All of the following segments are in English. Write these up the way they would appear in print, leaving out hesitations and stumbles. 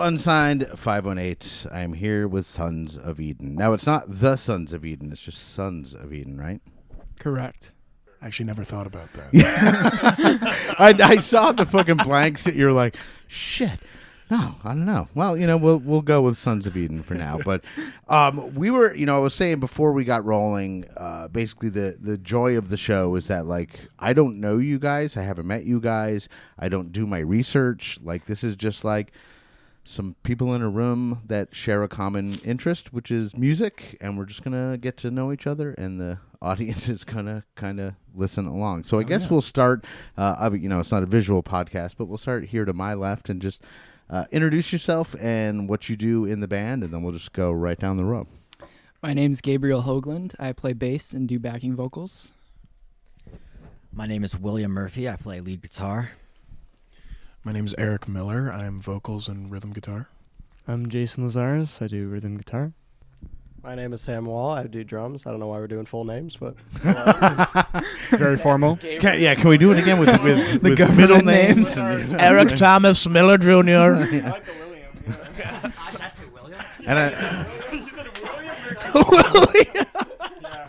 Unsigned 518. I am here with Sons of Eden. Now, it's not the Sons of Eden. It's just Sons of Eden, right? Correct. I actually never thought about that. I saw the fucking blanks. You're like, shit. No, I don't know. Well, we'll go with Sons of Eden for now. But we were, I was saying before we got rolling, basically the joy of the show is that, like, I don't know you guys. I haven't met you guys. I don't do my research. Like, this is just like some people in a room that share a common interest, which is music, and we're just going to get to know each other, and the audience is going to kind of listen along. So I guess we'll start, it's not a visual podcast, but we'll start here to my left and just introduce yourself and what you do in the band, and then we'll just go right down the row. My name's Gabriel Hoagland. I play bass and do backing vocals. My name is William Murphy. I play lead guitar. My name is Eric Miller. I'm vocals and rhythm guitar. I'm Jason Lazarus. I do rhythm guitar. My name is Sam Wall. I do drums. I don't know why we're doing full names, but Very formal. Can we do it again with government middle names? Eric Thomas Miller Jr. I like the William. Did I say William? And You said William? Yeah.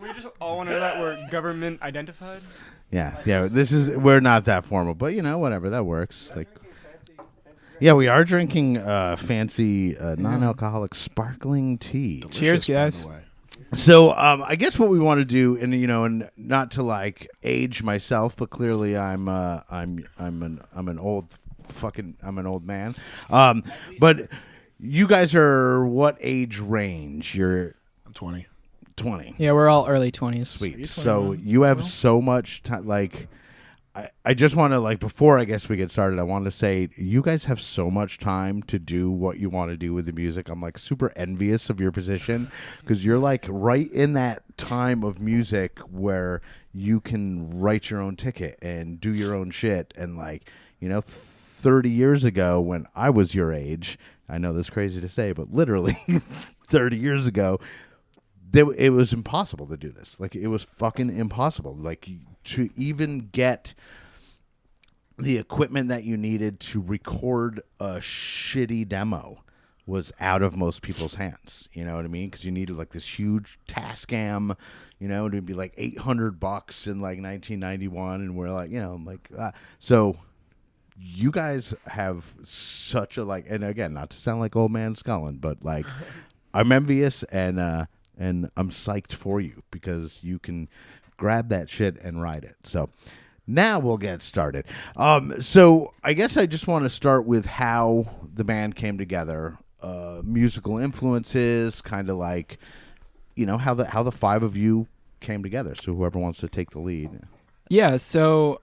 We just all want to know that we're government identified. yeah. We're not that formal, but whatever, that works. Like, yeah, we are drinking fancy non-alcoholic sparkling tea. Cheers, Delicious, by guys. the way. So I guess what we want to do, and not to like age myself, but clearly I'm an old man. But you guys are what age range? You're I'm 20. 20. Yeah, we're all early 20s. Sweet. So you have so much time. Like, I just want to, like, before I guess we get started, I want to say you guys have so much time to do what you want to do with the music. I'm like super envious of your position because you're like right in that time of music where you can write your own ticket and do your own shit. And 30 years ago when I was your age, I know this is crazy to say, but literally 30 years ago, it was impossible to do this. Like, it was fucking impossible. Like, to even get the equipment that you needed to record a shitty demo was out of most people's hands. You know what I mean? Because you needed like this huge Tascam, it'd be like $800 in like 1991, and we're like, so you guys have such a and again, not to sound like old man Scullin, but like I'm envious and I'm psyched for you because you can grab that shit and ride it. So now we'll get started. So I guess I just want to start with how the band came together, musical influences, kind of like, how the five of you came together. So whoever wants to take the lead. Yeah, so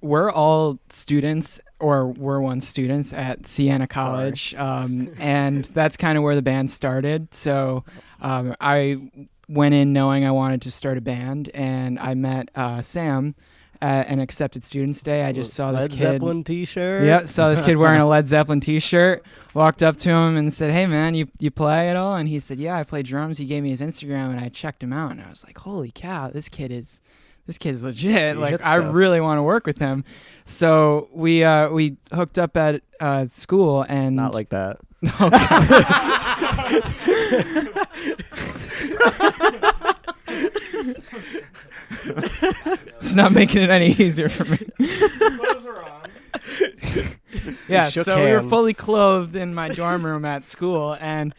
we're all students, or we're once students at Siena College, and that's kind of where the band started. So I went in knowing I wanted to start a band, and I met Sam at an accepted students day. I just saw this Led kid. Zeppelin t-shirt. Yeah, saw this kid wearing a Led Zeppelin t-shirt. Walked up to him and said, "Hey man, you play at all?" And he said, "Yeah, I play drums." He gave me his Instagram, and I checked him out, and I was like, "Holy cow, this kid is legit. He Like, hits I stuff. really want to work with him." So we hooked up at school, and Not like that. It's not making it any easier for me. Yeah, shook so we were hands. fully clothed in my dorm room at school, and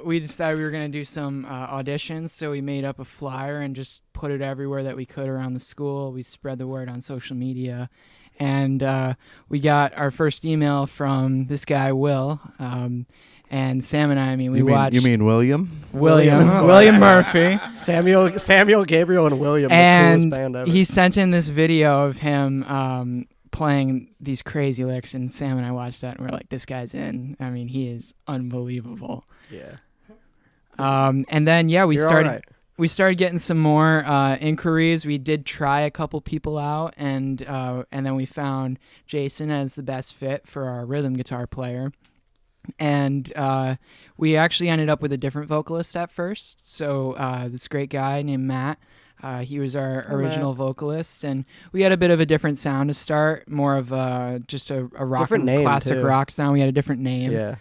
we decided we were going to do some auditions. So we made up a flyer and just put it everywhere that we could around the school. We spread the word on social media, and we got our first email from this guy, Will. And Sam and I we watched. You mean William? William Murphy. Samuel, Gabriel, and William, the And coolest band ever. he sent in this video of him playing these crazy licks, and Sam and I watched that, and we're like, this guy's in. I mean, he is unbelievable. Yeah. And then, yeah, we You're all started right. we started getting some more inquiries. We did try a couple people out, and then we found Jason as the best fit for our rhythm guitar player. And we actually ended up with a different vocalist at first. So this great guy named Matt He was our Hi, original Matt. vocalist, and we had a bit of a different sound to start, more of just a rock Different and name, classic too. rock sound. We had a different name. Yeah.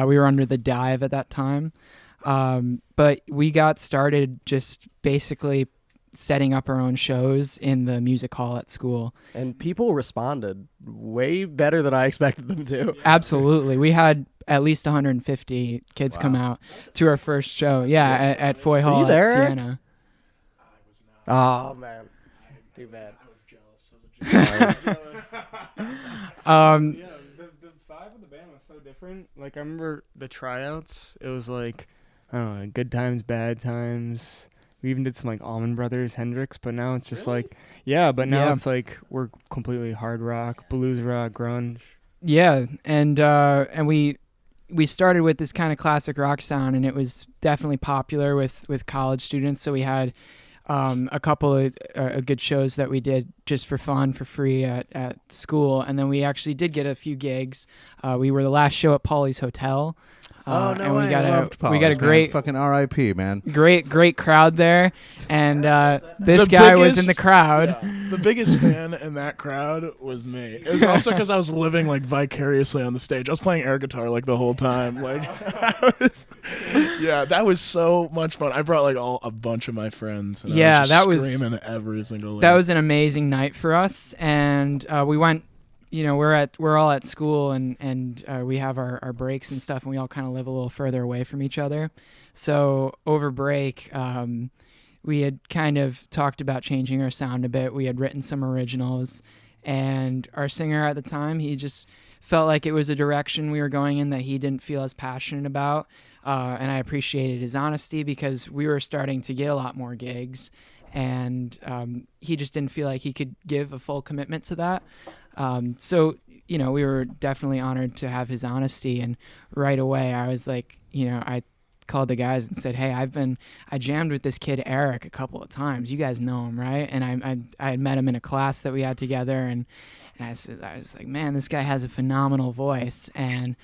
We were under the Dive at that time. But we got started just basically setting up our own shows in the music hall at school. And people responded way better than I expected them to. Absolutely. We had at least 150 kids come out to our first show. Yeah, at Foy Hall you there, at Eric? Siena. Oh, man. Too bad. Yeah, the vibe of the band was so different. Like, I remember the tryouts. It was like, I don't know, good times, bad times. We even did some like Allman Brothers, Hendrix, but now it's just like, but now Yeah. it's like we're completely hard rock, blues rock, grunge. Yeah, and we started with this kind of classic rock sound, and it was definitely popular with college students. So we had a couple of good shows that we did just for fun, for free at school, and then we actually did get a few gigs. We were the last show at Paulie's Hotel. Oh no and way! we got I loved we got a Paul's, man. great fucking R.I.P. man. great crowd there, and this The guy was biggest- in the crowd. The biggest fan in that crowd was me. It was also because I was living like vicariously on the stage. I was playing air guitar like the whole time. Like, that was so much fun. I brought like a bunch of my friends. And Yeah, I was just that was- screaming every single. That was an amazing night for us, and we went. We're all at school, and we have our breaks and stuff, and we all kind of live a little further away from each other. So over break, we had kind of talked about changing our sound a bit. We had written some originals, and our singer at the time, he just felt like it was a direction we were going in that he didn't feel as passionate about, and I appreciated his honesty because we were starting to get a lot more gigs, and he just didn't feel like he could give a full commitment to that. So, we were definitely honored to have his honesty, and right away I was like, I called the guys and said, hey, I jammed with this kid Eric a couple of times. You guys know him, right? And I had met him in a class that we had together, and I was like, man, this guy has a phenomenal voice. And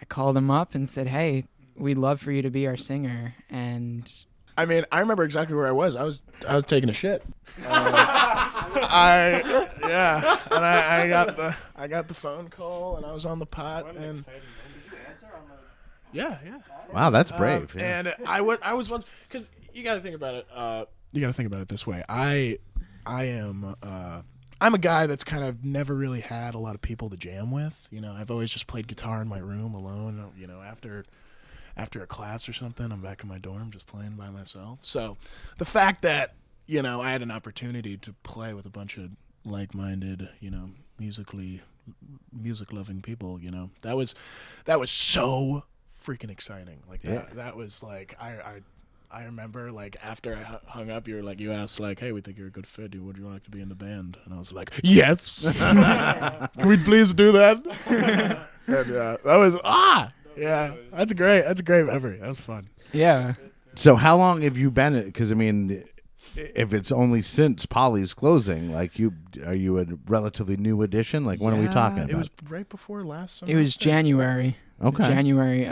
I called him up and said, hey, we'd love for you to be our singer. And I mean, I remember exactly where I was. I was taking a shit. I got the phone call, and I was on the pot, and yeah. Wow, that's brave. Yeah. And I was once, because you got to think about it. You got to think about it this way. I'm a guy that's kind of never really had a lot of people to jam with. I've always just played guitar in my room alone. After a class or something, I'm back in my dorm just playing by myself. So the fact that, I had an opportunity to play with a bunch of like-minded, music-loving people, that was so freaking exciting. Like that was like, I remember like after I hung up, you asked like, hey, we think you're a good fit. Would you like to be in the band? And I was like, yes. Can we please do that? And that was yeah, that's great. That's a great memory. That was fun. yeah. So how long have you been? Because I mean, if it's only since Polly's closing, like are you a relatively new addition? Like when are we talking about? It was right before last summer. It was January. Okay. January.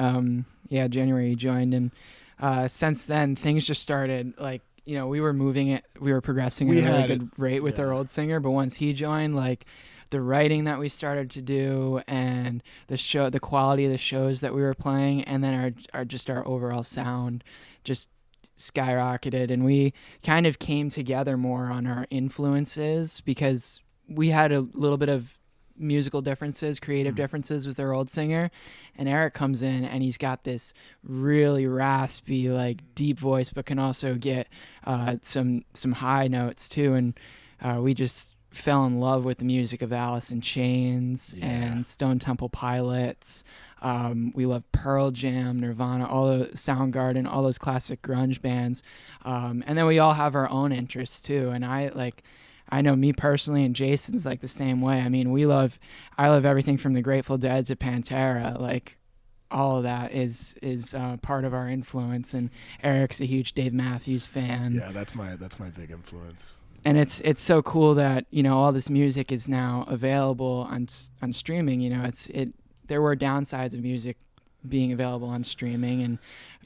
January he joined, and since then things just started like we were moving it. We were progressing at a really good rate with our old singer, but once he joined, like the writing that we started to do and the quality of the shows that we were playing, and then our overall sound just skyrocketed, and we kind of came together more on our influences because we had a little bit of musical differences, creative differences with our old singer, and Eric comes in and he's got this really raspy, like deep voice, but can also get some high notes too, and we just fell in love with the music of Alice in Chains and Stone Temple Pilots. We love Pearl Jam, Nirvana, all the Soundgarden, all those classic grunge bands. And then we all have our own interests too. And I know me personally, and Jason's like the same way. I mean, I love everything from the Grateful Dead to Pantera. Like all of that is part of our influence. And Eric's a huge Dave Matthews fan. Yeah, that's my big influence. And it's so cool that all this music is now available on streaming. There were downsides of music being available on streaming and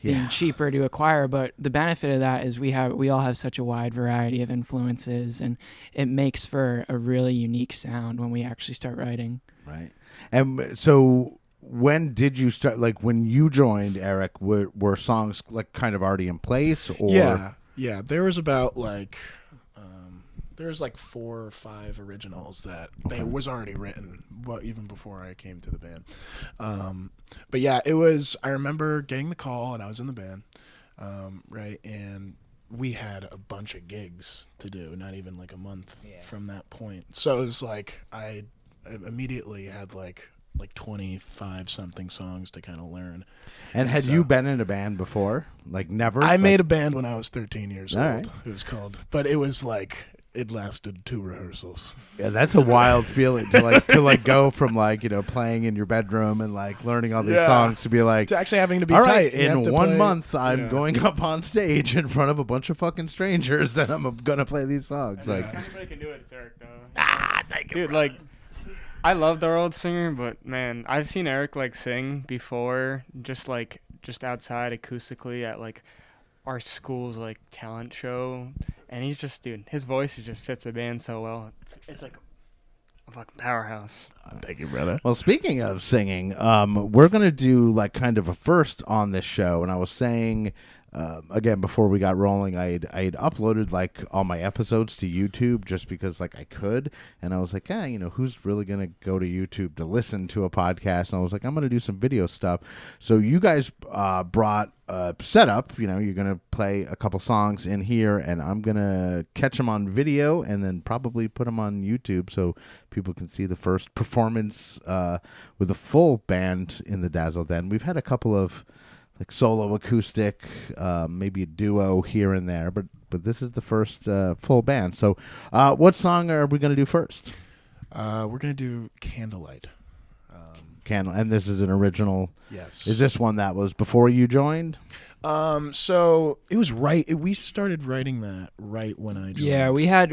being cheaper to acquire. But the benefit of that is we all have such a wide variety of influences, and it makes for a really unique sound when we actually start writing. Right. And so when did you start, like when you joined, Eric, were songs like kind of already in place? Or Yeah, there was about like there's like 4 or 5 originals that they was already written, even before I came to the band. But yeah, it was. I remember getting the call, and I was in the band, right, and we had a bunch of gigs to do, not even like a month from that point. So it was like I immediately had like 25 something songs to kind of learn. And had you been in a band before? Like never? I made a band when I was 13 years old. Right. It was called, but it was like it lasted 2 rehearsals. Yeah, that's a wild feeling to go from playing in your bedroom and like learning all these songs to be like To actually having to be all tight. right, and you have in to 1 play- month I'm going up on stage in front of a bunch of fucking strangers and I'm gonna play these songs. Like Anybody can do it. It's Eric, though. thank Dude, like, I loved our old singer, but man, I've seen Eric like sing before, just outside acoustically at like our school's like talent show, and he's just, dude, his voice just fits the band so well. It's like a fucking powerhouse. Thank you, brother. Well, speaking of singing, we're going to do like kind of a first on this show. And I was saying, again, before we got rolling, I had uploaded like all my episodes to YouTube just because like I could. And I was like, who's really going to go to YouTube to listen to a podcast? And I was like, I'm going to do some video stuff. So you guys brought a setup. You're going to play a couple songs in here, and I'm going to catch them on video and then probably put them on YouTube so people can see the first performance with a full band in the Dazzle Den. We've had a couple of like solo acoustic, maybe a duo here and there, but this is the first full band. So what song are we going to do first? We're going to do Candlelight. And this is an original. Yes. Is this one that was before you joined? So it was we started writing that right when I joined. Yeah, we had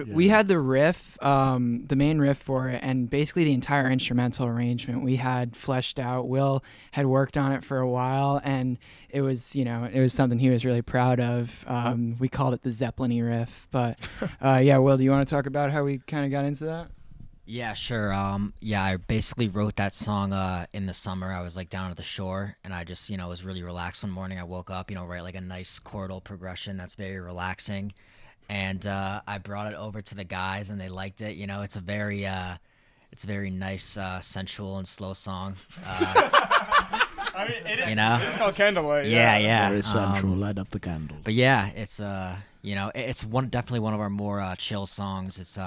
the riff, the main riff for it, and basically the entire instrumental arrangement we had fleshed out. Will had worked on it for a while, and it was something he was really proud of. We called it the Zeppelin-y riff, but Will, do you want to talk about how we kind of got into that? Yeah, sure. I basically wrote that song in the summer. I was like down at the shore, and I just, was really relaxed one morning. I woke up, write like a nice chordal progression that's very relaxing, and I brought it over to the guys, and they liked it. It's a very nice, sensual and slow song. I mean, it is. It's called Candlelight. Yeah. Very sensual. Light up the candle. But yeah, it's it's definitely one of our more chill songs. It's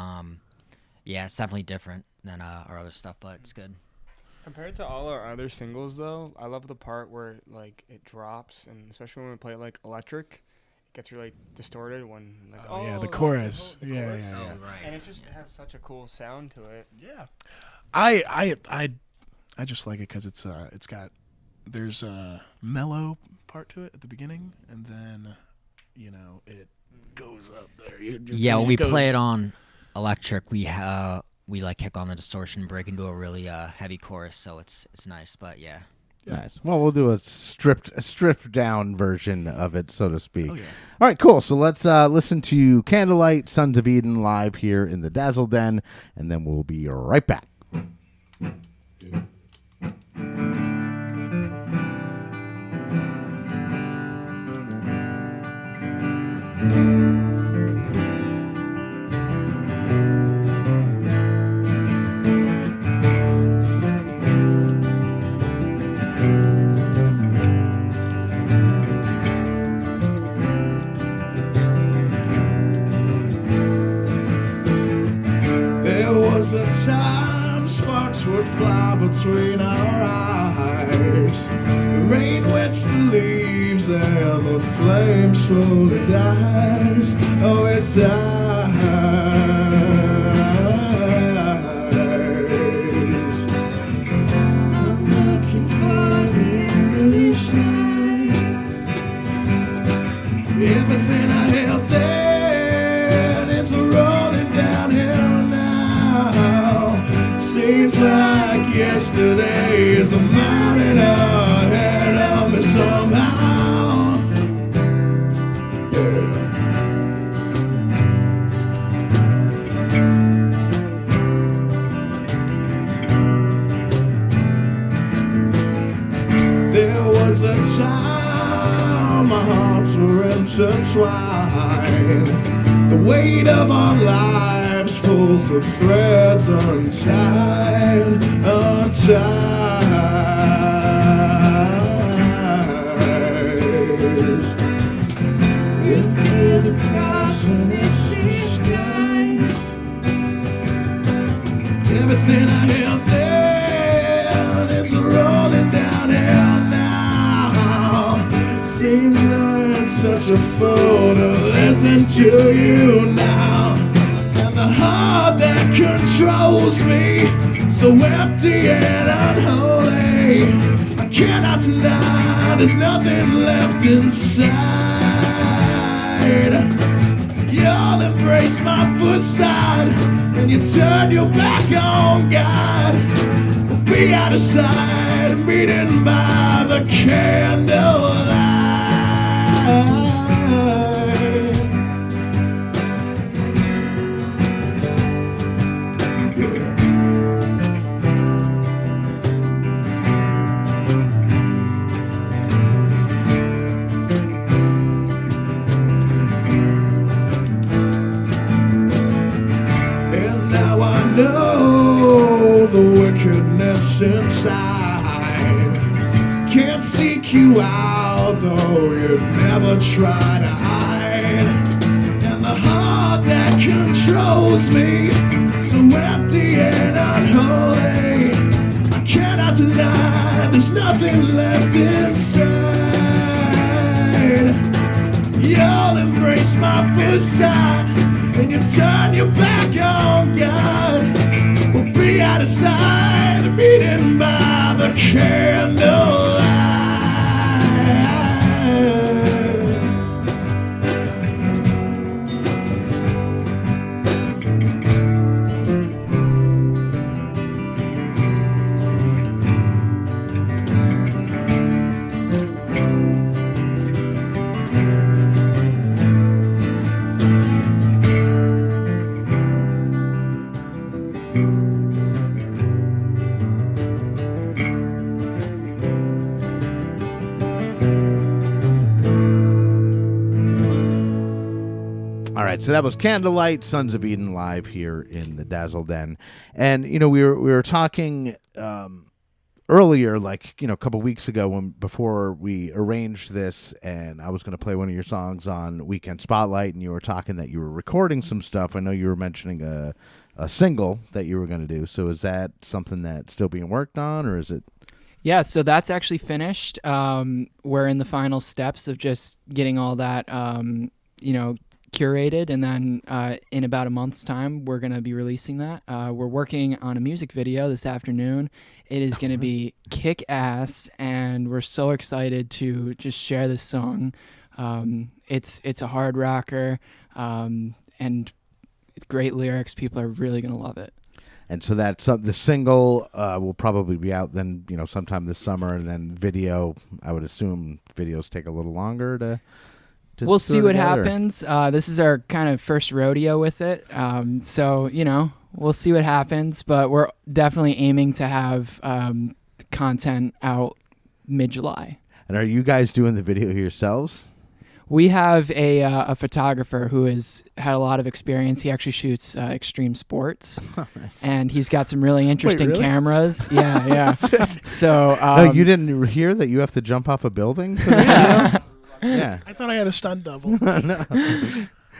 it's definitely different than our other stuff, but it's good. Compared to all our other singles, though, I love the part where like it drops, and especially when we play like electric, it gets really distorted when like the chorus. The Yeah. Right. And it just has such a cool sound to it. Yeah. I just like it because there's a mellow part to it at the beginning, and then it goes up there. When we play it on electric, we like kick on the distortion, break into a really heavy chorus, so it's nice. But yeah. Nice. Well, we'll do a stripped down version of it, so to speak. Oh, yeah. All right, cool. So let's listen to Candlelight, Sons of Eden live here in the Dazzle Den, and then we'll be right back. Was a time sparks would fly between our eyes. The rain wets the leaves and the flame slowly dies. Oh, it dies. I'm looking for the English life. Everything I held there is rolling downhill now. Seems like yesterday is a mountain ahead intertwined. The weight of our lives pulls the threads untied, If you're the price and it's disguise, everything I held then is rolling downhill now. Seems like such a fool to listen to you now. And the heart that controls me, so empty and unholy, I cannot deny there's nothing left inside. You'll embrace my foot-side, and you turn your back on God. We'll be out of sight, meeting by the candlelight. And now I know the wickedness inside. Can't seek you out, though you never try to hide. And the heart that controls me, so empty and unholy, I cannot deny there's nothing left inside. You'll embrace my foot-side, and you turn your back on God. We'll be out of sight, meeting by the candlelight. All right, so that was Candlelight, Sons of Eden, live here in the Dazzle Den. And, you know, we were talking earlier, like, you know, a couple weeks ago before we arranged this, and I was going to play one of your songs on Weekend Spotlight, and you were talking that you were recording some stuff. I know you were mentioning a single that you were going to do. So is that something that's still being worked on, or is it? Yeah, so that's actually finished. We're in the final steps of just getting all that, you know, curated, and then in about a month's time we're going to be releasing that. We're working on a music video this afternoon. It is going to be kick-ass, and we're so excited to just share this song. It's a hard rocker, and great lyrics. People are really going to love it. And so that's the single will probably be out then, you know, sometime this summer, and then video, I would assume videos take a little longer to we'll see what happens. This is our kind of first rodeo with it. So, you know, we'll see what happens, but we're definitely aiming to have content out mid-July. And are you guys doing the video yourselves? We have a photographer who has had a lot of experience. He actually shoots extreme sports, Nice. And he's got some really interesting really? cameras. Yeah, yeah. So no, you didn't hear that you have to jump off a building for the video? Yeah. I thought I had a stunt double. No.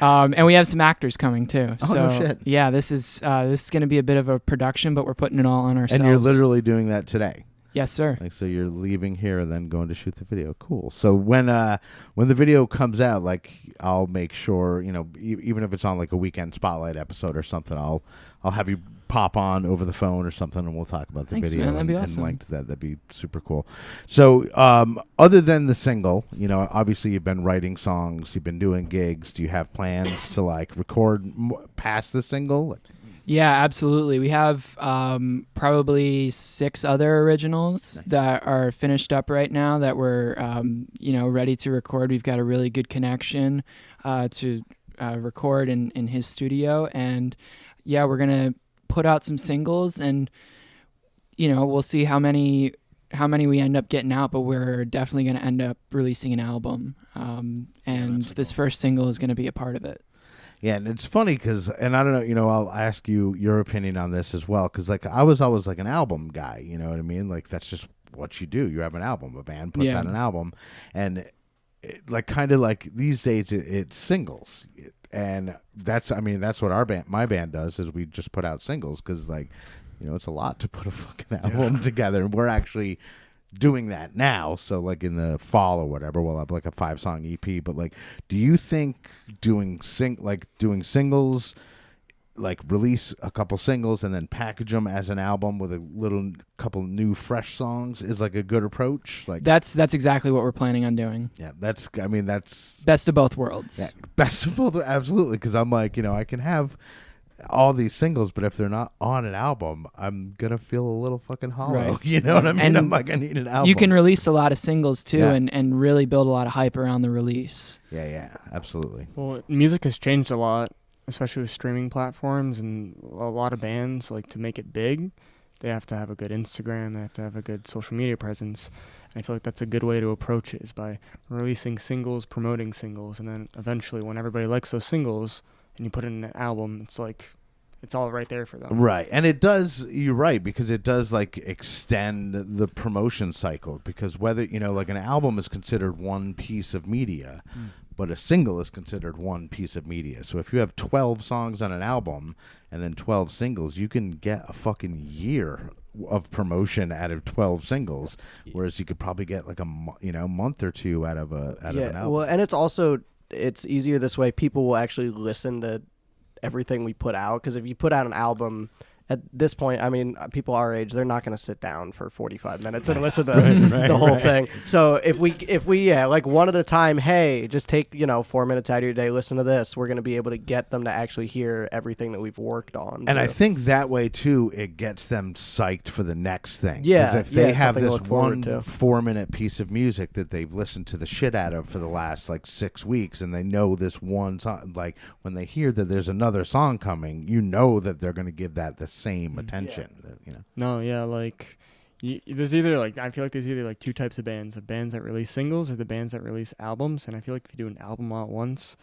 and we have some actors coming too. Oh, So no shit. yeah, this is going to be a bit of a production, but we're putting it all on ourselves. And you're literally doing that today. Yes, sir. Like, so you're leaving here and then going to shoot the video. Cool. So when the video comes out, like, I'll make sure, you know, even if it's on like a Weekend Spotlight episode or something, I'll have you pop on over the phone or something, and we'll talk about the Thanks, video man. That'd be and awesome. link to that. That'd be super cool. So other than the single, you know, obviously you've been writing songs, you've been doing gigs. Do you have plans to like record past the single? Yeah, absolutely. We have probably 6 other originals that are finished up right now that we're, you know, ready to record. We've got a really good connection to record in his studio. And, yeah, we're going to put out some singles, and, you know, we'll see how many how many we end up getting out, but we're definitely going to end up releasing an album. And this first single is going to be a part of it. Yeah, and it's funny because, and I don't know, I'll ask you your opinion on this as well, because like I was always like an album guy, you know what I mean? Like that's just what you do. You have an album, a band puts out an album, and like kind of like these days it's singles, and that's what my band does is we just put out singles because like it's a lot to put a fucking album together, and we're actually doing that now. So like in the fall or whatever, we'll have like a 5-song EP. But like, do you think doing singles, like release a couple singles and then package them as an album with a couple new fresh songs is like a good approach? Like that's exactly what we're planning on doing. Yeah, that's best of both worlds. Yeah, best of both, absolutely. Because I'm like, I can have all these singles, but if they're not on an album, I'm gonna feel a little fucking hollow. Right. You know what I mean? And I'm like, I need an album. You can release a lot of singles too, and really build a lot of hype around the release. Yeah, absolutely. Well, music has changed a lot, especially with streaming platforms, and a lot of bands, like, to make it big, they have to have a good Instagram, they have to have a good social media presence. And I feel like that's a good way to approach it, is by releasing singles, promoting singles, and then eventually when everybody likes those singles and you put it in an album, it's like it's all right there for them. Right. And it does, you're right, because it does like extend the promotion cycle, because whether, like an album is considered one piece of media, but a single is considered one piece of media. So if you have 12 songs on an album and then 12 singles, you can get a fucking year of promotion out of 12 singles, whereas you could probably get like a month or two out of an album. Well, and it's easier this way. People will actually listen to everything we put out, because if you put out an album at this point, I mean, people our age, they're not going to sit down for 45 minutes and listen to the whole thing. So if we like one at a time, hey, just take 4 minutes out of your day, listen to this, we're going to be able to get them to actually hear everything that we've worked on. And I think that way too, it gets them psyched for the next thing. Yeah, 'cause if they have this one 4-minute piece of music that they've listened to the shit out of for the last like 6 weeks, and they know this one song, like when they hear that there's another song coming, that they're going to give that the same attention. No, yeah, like there's either like, I feel like there's either like two types of bands: the bands that release singles or the bands that release albums. And I feel like if you do an album all at once,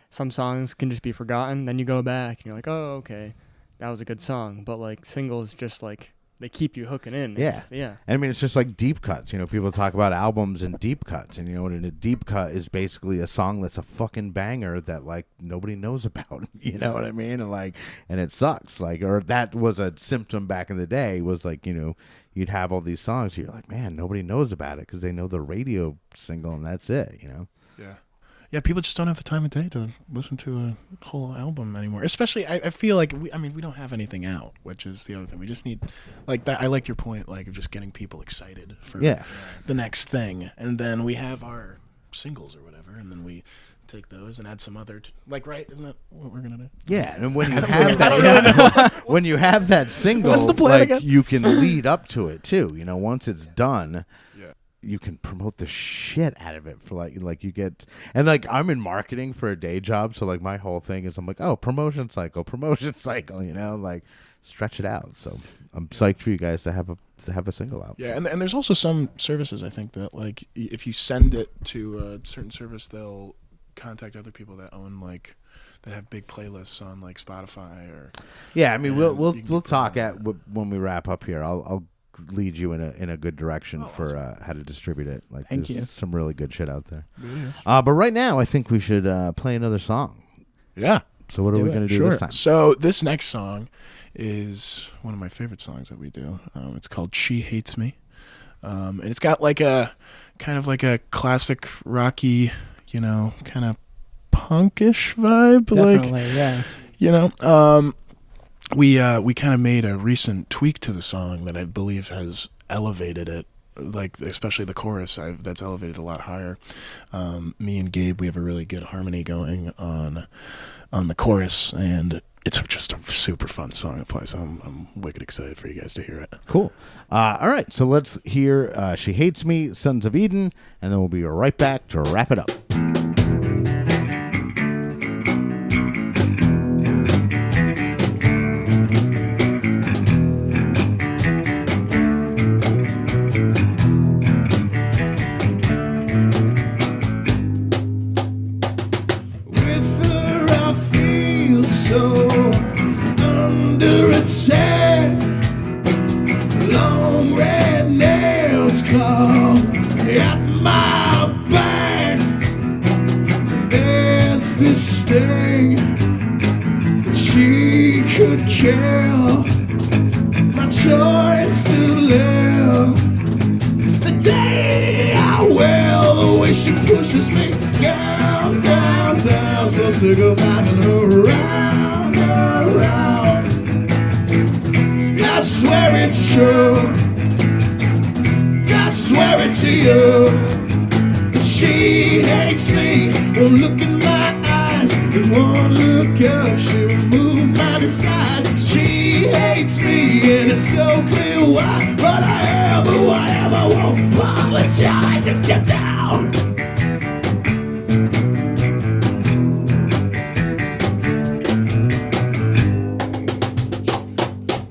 some songs can just be forgotten. Then you go back and you're like, oh, okay, that was a good song. But like singles, just like they keep you hooking in. Yeah. I mean, it's just like deep cuts. People talk about albums and deep cuts, and and a deep cut is basically a song that's a fucking banger that like nobody knows about. You know what I mean? And it sucks. Like, or that was a symptom back in the day. Was like you'd have all these songs. You're like, man, nobody knows about it because they know the radio single and that's it. Yeah. Yeah, people just don't have the time of day to listen to a whole album anymore. Especially, I feel like we don't have anything out, which is the other thing. We just need, like that. I like your point, like of just getting people excited for the next thing, and then we have our singles or whatever, and then we take those and add some other, right? Isn't that what we're gonna do? Yeah, and when you have that, when you have that single, what's the plan again? You can lead up to it too. Once it's done. You can promote the shit out of it for like you get, and like I'm in marketing for a day job, so like my whole thing is I'm like, oh, promotion cycle, like stretch it out. So I'm psyched for you guys to have a single out. Yeah, and there's also some services I think that like if you send it to a certain service, they'll contact other people that own that have big playlists on like Spotify or. Yeah, I mean we'll talk when we wrap up here. I'll lead you in a good direction for how to distribute it. Like, Thank there's you. some really good shit out there. Yes. But right now, I think we should play another song. Yeah. So what are we going to do this time? So this next song is one of my favorite songs that we do. It's called "She Hates Me," and it's got like a kind of like a classic rocky, kind of punkish vibe. Definitely, yeah. We kind of made a recent tweak to the song that I believe has elevated it, like especially the chorus. That's elevated a lot higher. Me and Gabe, we have a really good harmony going on the chorus, and it's just a super fun song to play. So I'm wicked excited for you guys to hear it. Cool. All right, so let's hear "She Hates Me," Sons of Eden, and then we'll be right back to wrap it up. this sting that she could kill. My choice to live. The day I will, the way she pushes me down, down, down. So sick of having her around, around. I swear it's true. I swear it to you. She hates me. One look in my eyes, with one look up, she removed my disguise. She hates me, and it's so clear why. But I am who I am. I won't apologize and get down.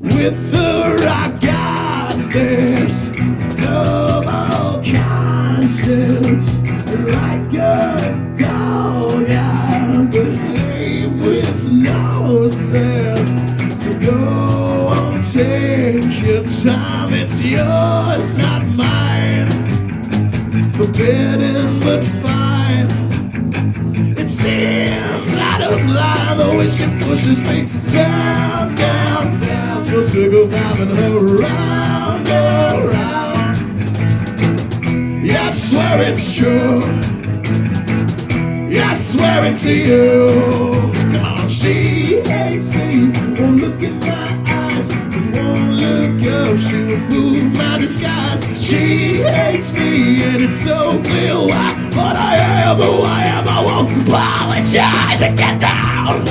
With her, I got this double conscience. Like a dog, I behave with no sense. So go on, take your time. It's yours, not mine. Forbidden but fine. It seems out of line the way she pushes me down, down, down. So sick of having her around, around. Yeah, I swear it's true. Yeah, I swear it to you. Come on, she hates me. One look in my eyes, with one look up, she removed my disguise. She hates me, and it's so clear why. But I am who I am. I won't apologize and get down.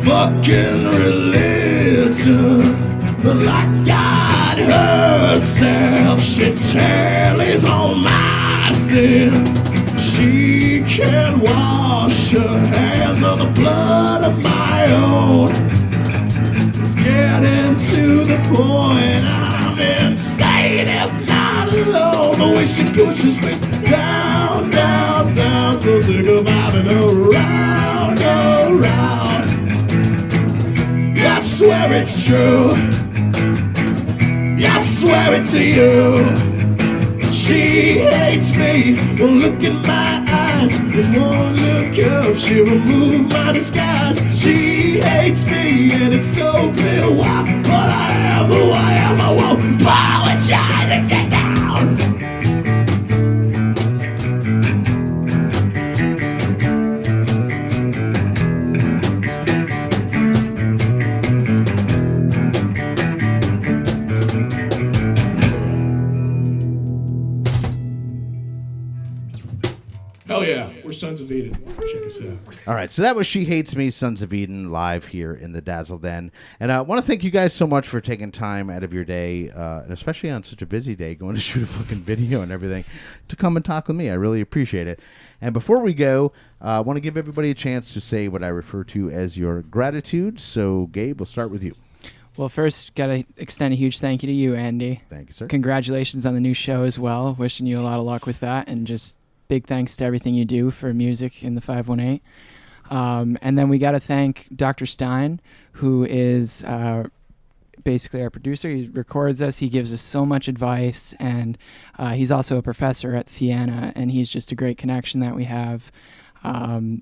Fucking religion, but like God herself, she tallies on my sin. She can't wash her hands on the blood of my own. It's getting to the point I'm insane if not alone. The way she pushes me down, down, down. So sick of having her around, around. I swear it's true. Yeah, I swear it to you. She hates me. One look in my eyes, with one look up, she removed my disguise. She hates me, and it's so clear why. But I am who I am. I won't apologize and get down. Hell yeah, we're Sons of Eden. Check us out. All right, so that was She Hates Me, Sons of Eden, live here in the Dazzle Den. And I want to thank you guys so much for taking time out of your day, and especially on such a busy day, going to shoot a fucking video and everything, to come and talk with me. I really appreciate it. And before we go, I want to give everybody a chance to say what I refer to as your gratitude. So, Gabe, we'll start with you. Well, first, got to extend a huge thank you to you, Andy. Thank you, sir. Congratulations on the new show as well. Wishing you a lot of luck with that, and just big thanks to everything you do for music in the 518. And then we got to thank Dr. Stein, who is basically our producer. He records us. He gives us so much advice, and he's also a professor at Siena, and he's just a great connection that we have.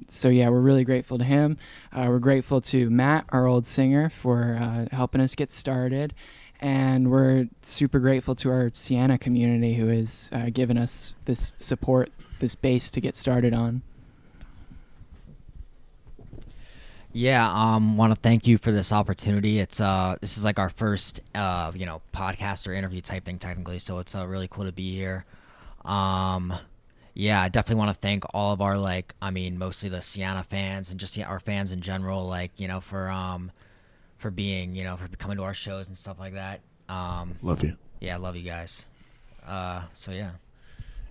So yeah, we're really grateful to him. We're grateful to Matt, our old singer, for helping us get started. And we're super grateful to our Siena community, who has given us this support, this base to get started on. Yeah, want to thank you for this opportunity. It's this is like our first podcast or interview type thing technically, so it's really cool to be here. Yeah, I definitely want to thank all of our mostly the Siena fans and just our fans in general, for being for coming to our shows and stuff like that. Love you. Yeah, I love you guys. So yeah.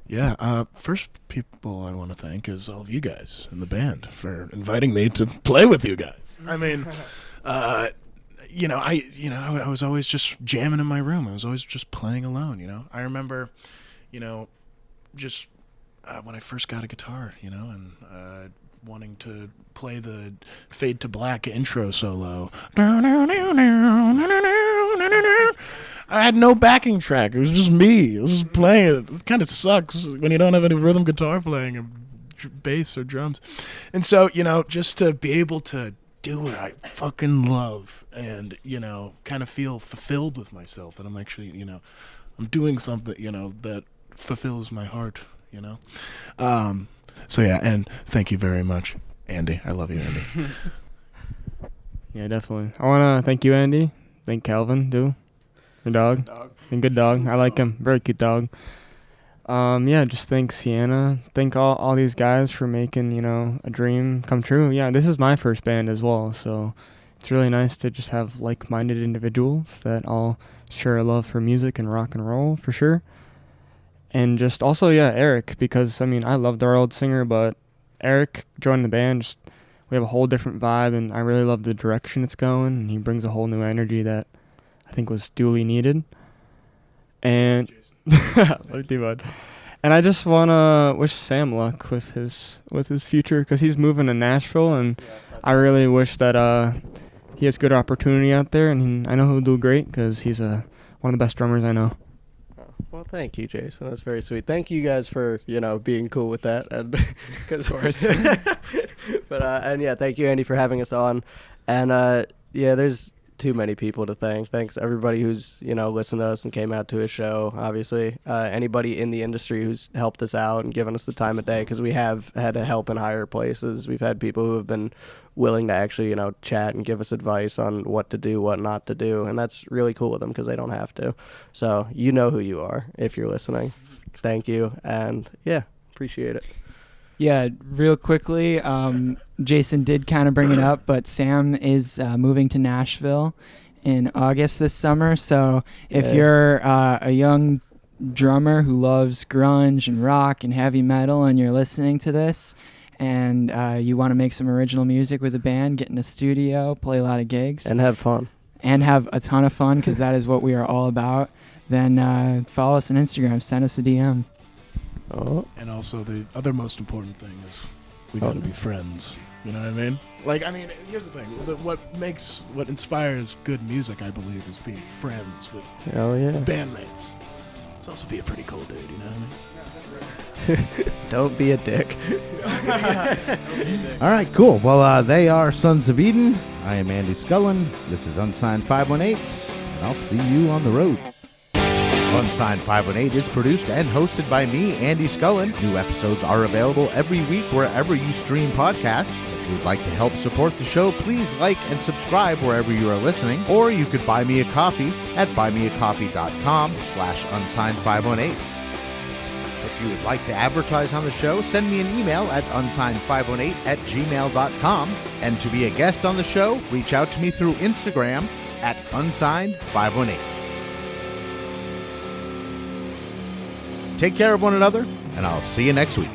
Yeah, first people I want to thank is all of you guys in the band for inviting me to play with you guys. I mean, I was always just jamming in my room. I was always just playing alone. I remember, just when I first got a guitar, and wanting to play the Fade to Black intro solo. I had no backing track. It was just me. I was just playing it. It kind of sucks when you don't have any rhythm guitar playing or bass or drums. And so, just to be able to do what I fucking love and, kind of feel fulfilled with myself. That I'm actually, I'm doing something, that fulfills my heart, So, yeah, and thank you very much, Andy. I love you, Andy. Yeah, definitely. I want to thank you, Andy. Thank Calvin, too. Your dog. And good dog. I like him. Very cute dog. Just thank Sienna. Thank all these guys for making, a dream come true. Yeah, this is my first band as well, so it's really nice to just have like-minded individuals that all share a love for music and rock and roll, for sure. And just also, Eric, because, I loved our old singer, but Eric joined the band. We have a whole different vibe, and I really love the direction it's going, and he brings a whole new energy that I think was duly needed. And and I just want to wish Sam luck with his future, because he's moving to Nashville, and I really wish that he has good opportunity out there, and I know he'll do great because he's one of the best drummers I know. Well, thank you, Jason. That's very sweet. Thank you guys for, being cool with that. And of course. But, thank you, Andy, for having us on. And, there's too many people to thank. Thanks everybody who's, listened to us and came out to a show, obviously. Anybody in the industry who's helped us out and given us the time of day, because we have had to help in higher places. We've had people who have been willing to actually, chat and give us advice on what to do, what not to do. And that's really cool with them because they don't have to. So you know who you are if you're listening. Thank you. And appreciate it. Yeah, real quickly, Jason did kind of bring it up, but Sam is moving to Nashville in August this summer. So if you're a young drummer who loves grunge and rock and heavy metal and you're listening to this, and you want to make some original music with a band, get in a studio, play a lot of gigs. And have fun. And have a ton of fun, because that is what we are all about, then follow us on Instagram. Send us a DM. Oh. And also the other most important thing is we got to be friends. You know what I mean? Here's the thing. What inspires good music, I believe, is being friends with bandmates. Let's also be a pretty cool dude, you know what I mean? Don't be a dick. All right, cool. Well, they are Sons of Eden. I am Andy Scullin. This is Unsigned518, and I'll see you on the road. Unsigned518 is produced and hosted by me, Andy Scullin. New episodes are available every week wherever you stream podcasts. If you'd like to help support the show, please like and subscribe wherever you are listening, or you could buy me a coffee at buymeacoffee.com/unsigned518. If you would like to advertise on the show, send me an email at unsigned518@gmail.com. And to be a guest on the show, reach out to me through Instagram at unsigned518. Take care of one another, and I'll see you next week.